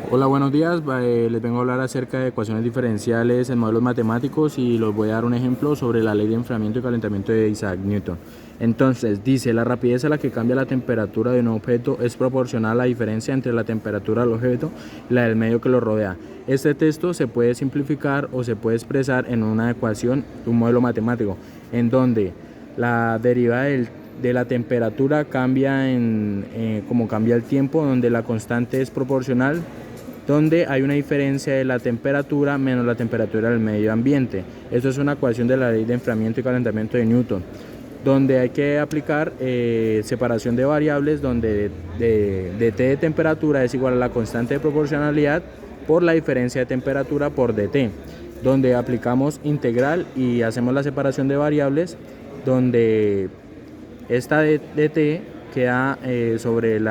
Hola, buenos días. Les vengo a hablar acerca de ecuaciones diferenciales en modelos matemáticos y los voy a dar un ejemplo sobre la ley de enfriamiento y calentamiento de Isaac Newton. Entonces, dice, la rapidez a la que cambia la temperatura de un objeto es proporcional a la diferencia entre la temperatura del objeto y la del medio que lo rodea. Este texto se puede simplificar o se puede expresar en una ecuación de un modelo matemático, en donde la derivada de la temperatura cambia como cambia el tiempo, donde la constante es proporcional, donde hay una diferencia de la temperatura menos la temperatura del medio ambiente. Esto es una ecuación de la ley de enfriamiento y calentamiento de Newton, donde hay que aplicar separación de variables, donde dt de temperatura es igual a la constante de proporcionalidad por la diferencia de temperatura por dt, donde aplicamos integral y hacemos la separación de variables, donde esta dt queda sobre el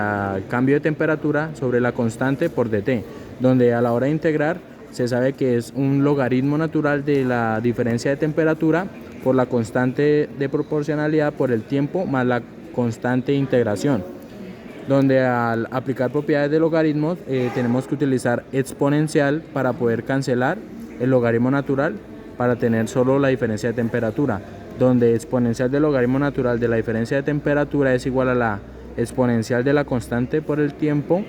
cambio de temperatura sobre la constante por dt, donde a la hora de integrar se sabe que es un logaritmo natural de la diferencia de temperatura por la constante de proporcionalidad por el tiempo más la constante de integración, donde al aplicar propiedades de logaritmos tenemos que utilizar exponencial para poder cancelar el logaritmo natural para tener solo la diferencia de temperatura, donde exponencial del logaritmo natural de la diferencia de temperatura es igual a la exponencial de la constante por el tiempo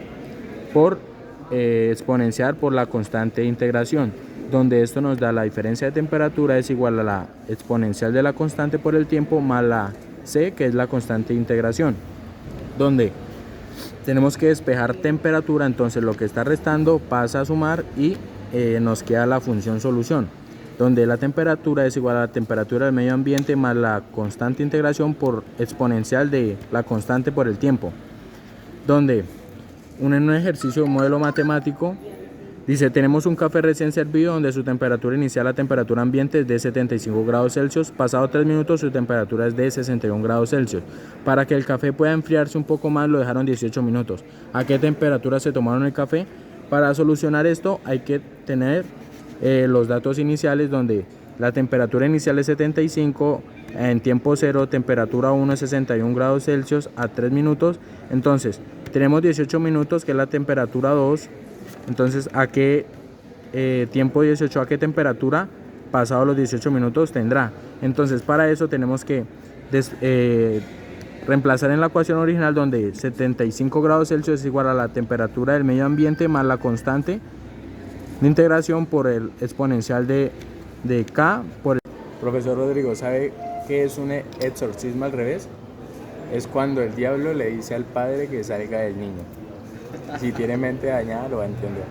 por exponencial por la constante de integración, donde esto nos da la diferencia de temperatura es igual a la exponencial de la constante por el tiempo más la c, que es la constante de integración, donde tenemos que despejar temperatura, entonces lo que está restando pasa a sumar y nos queda la función solución, donde la temperatura es igual a la temperatura del medio ambiente más la constante de integración por exponencial de la constante por el tiempo, donde en un ejercicio de un modelo matemático dice, tenemos un café recién servido donde su temperatura inicial, la temperatura ambiente es de 75 grados Celsius, pasado 3 minutos su temperatura es de 61 grados Celsius. Para que el café pueda enfriarse un poco más lo dejaron 18 minutos. ¿A qué temperatura se tomaron el café? Para solucionar esto hay que tener los datos iniciales, donde la temperatura inicial es 75, en tiempo 0, temperatura 1 es 61 grados Celsius a 3 minutos, entonces tenemos 18 minutos que es la temperatura 2, entonces a qué tiempo 18, a qué temperatura pasado los 18 minutos tendrá. Entonces para eso tenemos que reemplazar en la ecuación original, donde 75 grados Celsius es igual a la temperatura del medio ambiente más la constante de integración por el exponencial de k por el... Profesor Rodrigo, ¿sabe qué es un exorcismo al revés? Es cuando el diablo le dice al padre que salga del niño. Si tiene mente dañada lo va a entender.